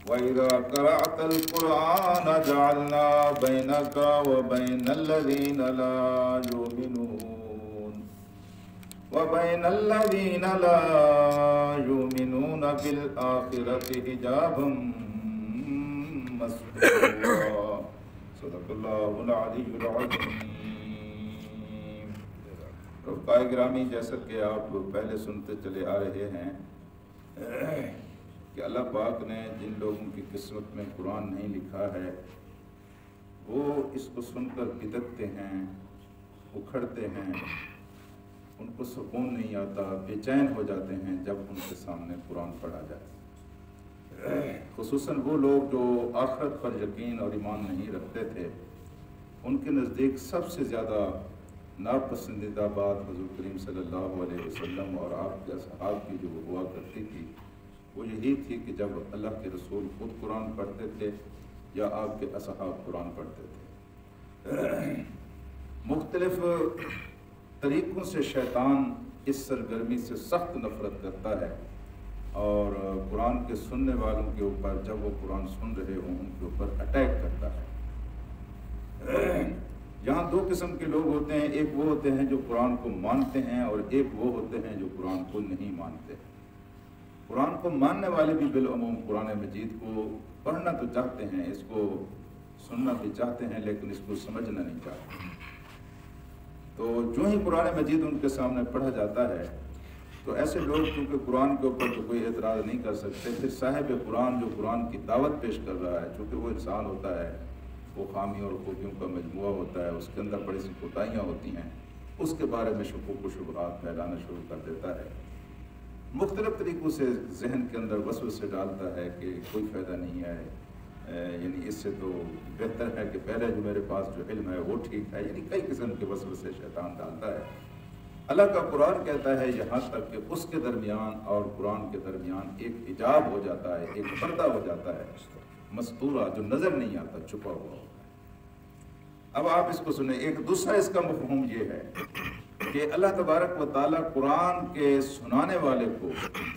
وَإِذَا قَرَأْتَ الْقُرْآنَ جَعَلْنَا بَيْنَكَ وَبَيْنَ الَّذِينَ لَا يُؤْمِنُونَ بِالْآخِرَةِ حِجَابًا مَّسْتُورًا صدق اللہ العلی العظیم۔ رفقائے گرامی، جیسا کہ آپ پہلے سنتے چلے آ رہے ہیں کہ اللہ پاک نے جن لوگوں کی قسمت میں قرآن نہیں لکھا ہے وہ اس کو سن کر بدکتے ہیں، اکھڑتے ہیں، ان کو سکون نہیں آتا، بے چین ہو جاتے ہیں جب ان کے سامنے قرآن پڑھا جائے۔ خصوصاً وہ لوگ جو آخرت پر یقین اور ایمان نہیں رکھتے تھے، ان کے نزدیک سب سے زیادہ ناپسندیدہ بات حضور کریم صلی اللہ علیہ وسلم اور آپ کے اصحاب کی جو ہوا کرتی تھی وہ یہی تھی کہ جب اللہ کے رسول خود قرآن پڑھتے تھے یا آپ کے اصحاب قرآن پڑھتے تھے۔ مختلف طریقوں سے شیطان اس سرگرمی سے سخت نفرت کرتا ہے اور قرآن کے سننے والوں کے اوپر جب وہ قرآن سن رہے ہوں ان کے اوپر اٹیک کرتا ہے۔ یہاں دو قسم کے لوگ ہوتے ہیں، ایک وہ ہوتے ہیں جو قرآن کو مانتے ہیں اور ایک وہ ہوتے ہیں جو قرآن کو نہیں مانتے۔ قرآن کو ماننے والے بھی بالعموم قرآن مجید کو پڑھنا تو چاہتے ہیں، اس کو سننا بھی چاہتے ہیں، لیکن اس کو سمجھنا نہیں چاہتے۔ تو جو ہی قرآن مجید ان کے سامنے پڑھا جاتا ہے تو ایسے لوگ چونکہ قرآن کے اوپر تو کوئی اعتراض نہیں کر سکتے، پھر صاحب قرآن جو قرآن کی دعوت پیش کر رہا ہے، چونکہ وہ انسان ہوتا ہے، وہ خامی اور خوبیوں کا مجموعہ ہوتا ہے، اس کے اندر بڑی سی کوتاہیاں ہوتی ہیں، اس کے بارے میں شکوک و شبہات پھیلانا شروع کر دیتا ہے، مختلف طریقوں سے ذہن کے اندر وسوسے ڈالتا ہے کہ کوئی فائدہ نہیں ہے، یعنی اس سے تو بہتر ہے کہ پہلے جو میرے پاس جو علم ہے وہ ٹھیک ہے، یعنی کئی قسم کے وسوسے شیطان ڈالتا ہے۔ اللہ کا قرآن کہتا ہے یہاں تک کہ اس کے درمیان اور قرآن کے درمیان ایک حجاب ہو جاتا ہے، ایک پردہ ہو جاتا ہے مستورہ، جو نظر نہیں آتا، چھپا ہوا ہوتا ہے۔ اب آپ اس کو سنیں۔ ایک دوسرا اس کا مفہوم یہ ہے کہ اللہ تبارک و تعالیٰ قرآن کے سنانے والے کو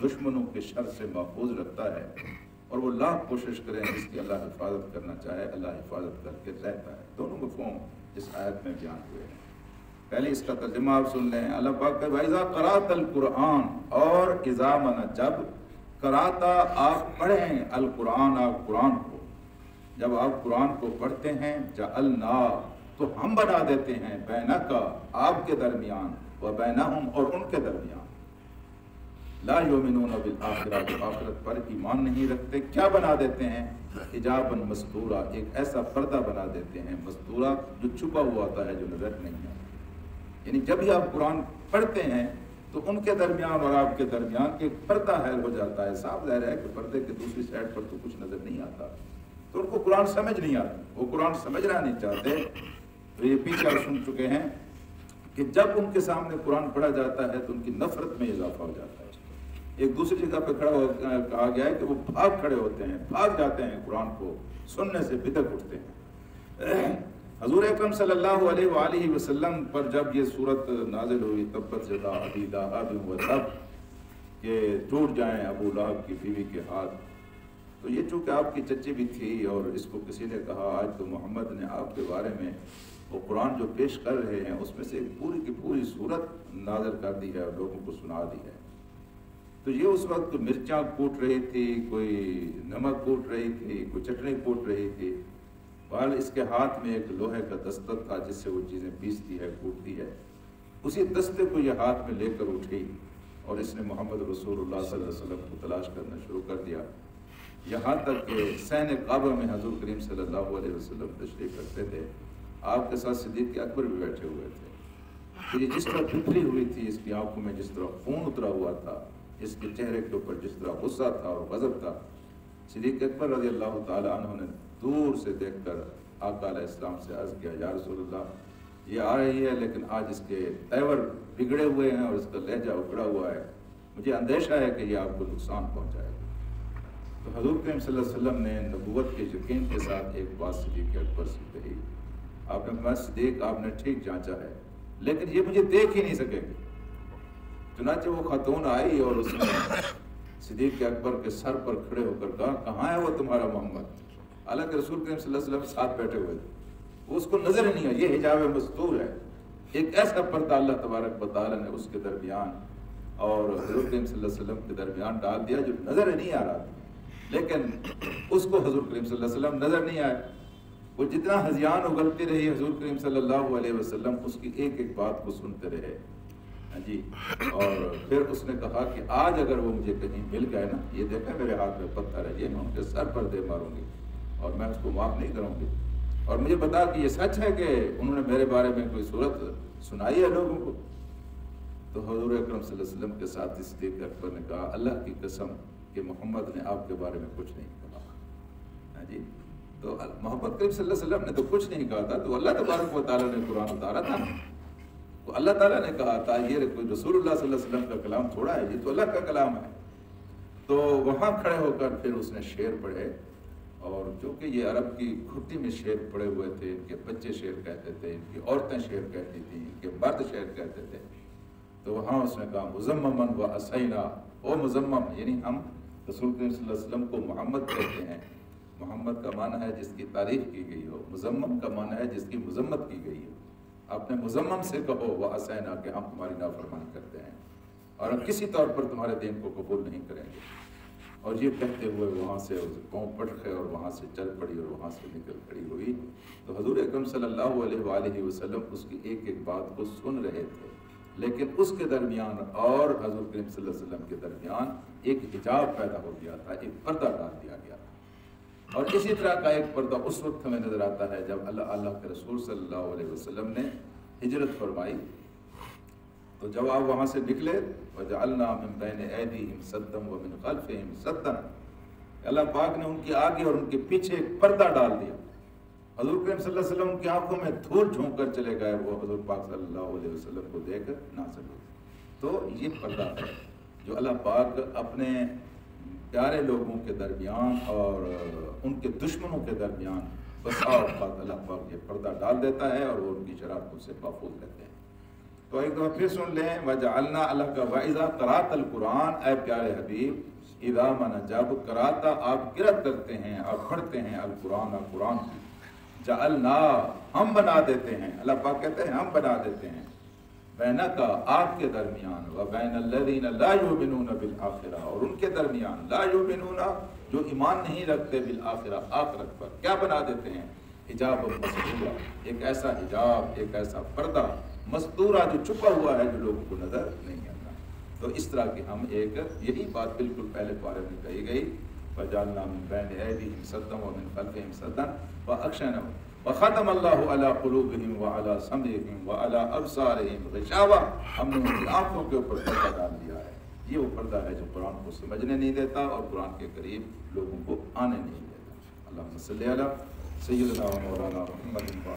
دشمنوں کے شر سے محفوظ رکھتا ہے اور وہ لاکھ کوشش کریں جس کی اللہ حفاظت کرنا چاہے اللہ حفاظت کر کے رہتا ہے۔ دونوں مفہوم اس آیت میں بیان ہوئے ہیں۔ پہلے اس کا ترجمہ آپ سن لیں۔ اللہ پاک کہ وَإِذَا قَرَأْتَ الْقُرْآنَ، اور اذا مانا جب، قراتا آپ پڑھیں، القرآن آپ قرآن کو، جب آپ قرآن کو پڑھتے ہیں، جعلنا تو ہم بنا دیتے ہیں، بینک آپ کے درمیان، و بینہم اور ان کے درمیان، لا یؤمنون بالآخرہ جو آخرت پر ایمان نہیں رکھتے، کیا بنا دیتے ہیں؟ حجابا مستورا، ایک ایسا پردہ بنا دیتے ہیں مستورا جو چھپا ہوا ہوتا ہے، جو نظر نہیں ہے۔ یعنی جب ہی آپ قرآن پڑھتے ہیں تو ان کے درمیان اور آپ کے درمیان ایک پردہ حائل ہو جاتا ہے۔ صاف ظاہر ہے کہ پردے کے دوسری سائڈ پر تو کچھ نظر نہیں آتا، تو ان کو قرآن سمجھ نہیں آتا، وہ قرآن سمجھنا نہیں چاہتے۔ تو یہ پیچھے آپ سن چکے ہیں کہ جب ان کے سامنے قرآن پڑھا جاتا ہے تو ان کی نفرت میں اضافہ ہو جاتا ہے۔ ایک دوسری جگہ پہ کہا گیا ہے کہ وہ بھاگ کھڑے ہوتے ہیں، بھاگ جاتے ہیں، قرآن کو سننے سے بدک اٹھتے ہیں۔ حضور اکرم صلی اللہ علیہ وآلہ وسلم پر جب یہ صورت نازل ہوئی، تبت یدا ابی لہب وتب، کہ ٹوٹ جائیں ابو لہب کی بیوی کے ہاتھ، تو یہ چونکہ آپ کی چچی بھی تھی اور اس کو کسی نے کہا آج تو محمد نے آپ کے بارے میں وہ قرآن جو پیش کر رہے ہیں اس میں سے ایک پوری کی پوری صورت نازل کر دی ہے اور لوگوں کو سنا دی ہے۔ تو یہ اس وقت مرچاں کوٹ رہی تھی، کوئی نمک کوٹ رہی تھی، کوئی چٹنی کوٹ رہی تھی، بہرحال اس کے ہاتھ میں ایک لوہے کا دستر تھا جس سے وہ چیزیں پیستی ہے، کوٹتی ہے۔ اسی دستے کو یہ ہاتھ میں لے کر اٹھی اور اس نے محمد رسول اللہ صلی اللہ علیہ وسلم کو تلاش کرنا شروع کر دیا، یہاں تک کہ سین کعبہ میں حضور کریم صلی اللہ علیہ وسلم تشریف رکھتے تھے، آپ کے ساتھ صدیق اکبر بھی بیٹھے ہوئے تھے۔ تو یہ جس طرح پھپھری ہوئی تھی، اس کی آنکھوں میں جس طرح خون اترا ہوا تھا، اس کے چہرے کے اوپر جس طرح غصہ تھا اور غضب تھا، صدیق اکبر رضی اللہ تعالیٰ عنہ نے دور سے دیکھ کر آقا علیہ السلام سے عرض کیا، یا رسول اللہ یہ آ رہی ہے لیکن آج اس کے تیور بگڑے ہوئے ہیں اور اس کا لہجہ اکڑا ہوا ہے، مجھے اندیشہ ہے کہ یہ آپ کو نقصان پہنچائے گا۔ تو حضور کریم صلی اللہ علیہ وسلم نے نبوت کے یقین کے ساتھ ایک بات صدیق اکبر سے کہی، آپ نے فرمایا صدیق آپ نے ٹھیک جانچا ہے لیکن یہ مجھے دیکھ ہی نہیں سکے گی۔ چنانچہ وہ خاتون آئی اور اس نے صدیق اکبر کے سر پر کھڑے ہو کر کہا کہاں ہے وہ تمہارا محمد؟ حالانکہ رسول کریم صلی اللہ علیہ وسلم ساتھ بیٹھے ہوئے تھے، وہ اس کو نظر ہی نہیں آیا۔ یہ حجاب مستور ہے، ایک ایسا پردہ اللہ تبارک و تعالیٰ نے اس کے درمیان اور حضور کریم صلی اللہ علیہ وسلم کے درمیان ڈال دیا جو نظر ہی نہیں آ رہا تھا، لیکن اس کو حضور کریم صلی اللہ علیہ وسلم نظر نہیں آئے۔ وہ جتنا ہذیان اگلتی رہی حضور کریم صلی اللہ علیہ وسلم اس کی ایک ایک بات کو سنتے رہے جی، اور پھر اس نے کہا کہ آج اگر وہ مجھے کہیں مل گئے نا، یہ دیکھیں میرے ہاتھ میں پتھر ہے، یہ میں ان کے سر پر دے ماروں گی اور میں اس کو معاف نہیں کروں گی، اور مجھے بتا کہ یہ سچ ہے کہ انہوں نے میرے بارے میں کوئی صورت سنائی ہے لوگوں کو۔ تو حضور اکرم صلی اللہ علیہ وسلم کے ساتھ صدیق اکبر نے کہا اللہ کی قسم کہ محمد نے آپ کے بارے میں کچھ نہیں کہا جی۔ تو محمد کریم صلی اللہ علیہ وسلم نے تو کچھ نہیں کہا تھا، تو اللہ تبارک و تعالیٰ نے قرآن اتارا تھا، تو اللہ تعالیٰ نے کہا تھا یہ کوئی رسول اللہ صلی اللہ علیہ وسلم کا کلام تھوڑا ہے، یہ تو اللہ کا کلام ہے۔ تو وہاں کھڑے ہو کر پھر اس نے شعر پڑھے، اور چونکہ یہ عرب کی گھٹی میں شعر پڑے ہوئے تھے، ان کے بچے شعر کہتے تھے، ان کی عورتیں شعر کہتی تھیں، ان کے مرد شعر کہتے تھے، تو وہاں اس نے کہا مزممن و اسینا، او مزمم، یعنی ہم رسول کریم صلی اللہ علیہ وسلم کو محمد کہتے ہیں۔ محمد کا معنی ہے جس کی تعریف کی گئی ہو، مزمم کا معنی ہے جس کی مذمت کی گئی ہو۔ اپنے مزمم سے کہو وہ اسینا کہ ہم تمہاری نافرمانی کرتے ہیں اور ہم کسی طور پر تمہارے دین کو قبول نہیں کریں گے۔ اور یہ کہتے ہوئے وہاں سے پاؤں پٹ گئے اور وہاں سے چل پڑی اور وہاں سے نکل کھڑی ہوئی۔ تو حضور اکرم صلی اللہ علیہ وآلہ وسلم اس کی ایک ایک بات کو سن رہے تھے، لیکن اس کے درمیان اور حضور کریم صلی اللہ علیہ وسلم کے درمیان ایک حجاب پیدا ہو گیا تھا، ایک پردہ ڈال دیا گیا تھا۔ اور اسی طرح کا ایک پردہ اس وقت ہمیں نظر آتا ہے جب اللہ کے رسول صلی اللہ علیہ وسلم نے ہجرت فرمائی، تو جب آپ وہاں سے نکلے وَجَعَلْنَا مِن بَيْنِ أَيْدِيهِمْ سَدًّا وَمِن خَلْفِهِمْ سَدًّا، اللہ پاک نے ان کے آگے اور ان کے پیچھے ایک پردہ ڈال دیا۔ حضور کریم صلی اللہ علیہ وسلم کی آنکھوں میں دھول جھونک کر چلے گئے، وہ حضور پاک صلی اللہ علیہ وسلم کو دیکھ نہ سکے۔ تو یہ پردہ ہے جو اللہ پاک اپنے پیارے لوگوں کے درمیان اور ان کے دشمنوں کے درمیان بسا اوقات اللہ پاک یہ پردہ ڈال دیتا ہے اور وہ ان کی شرارتوں سے محفوظ رہتے ہیں۔ تو ایک دفعہ پھر سن لیں وَجَعَلْنَا اللہ کا وَإِذَا قَرَأْتَ الْقُرْآنَ، اے پیارے حبیب، اذا من جب قراءتا آپ قرأت کرتے ہیں، آپ پڑھتے ہیں القرآن، قرآن کی، جعلنا ہم بنا دیتے ہیں، اللہ پاک کہتے ہیں ہم بنا دیتے ہیں، بینکا آپ کے درمیان، وبین الذین لا یؤمنون بالآخرہ، اور ان کے درمیان لا یؤمنون جو ایمان نہیں رکھتے بالآخرہ، آخرت پر، کیا بنا دیتے ہیں؟ حجاب مستورہ، ایک ایسا حجاب، ایک ایسا پردہ مستورہ جو چھپا ہوا ہے جو لوگوں کو نظر نہیں آتا۔ تو اس طرح کی ہم ایک یہی بات بالکل پہلے پارے میں کہی گئی، وَجَعَلْنَا مِن بَيْنِ أَيْدِيهِمْ سَدًّا وَمِنْ خَلْفِهِمْ سَدًّا وَأَغْشَيْنَاهُمْ وَخَتَمَ اللَّهُ عَلَىٰ قُلُوبِهِمْ وَعَلَىٰ سَمْعِهِمْ وَعَلَىٰ أَبْصَارِهِمْ غِشَاوَةٌ، ہم نے ان کی آنکھوں کے اوپر پردہ ڈال دیا ہے۔ یہ وہ پردہ ہے جو قرآن کو سمجھنے نہیں دیتا اور قرآن کے قریب لوگوں کو آنے نہیں دیتا۔ اللہم صلی علی سیدنا و مولانا محمد۔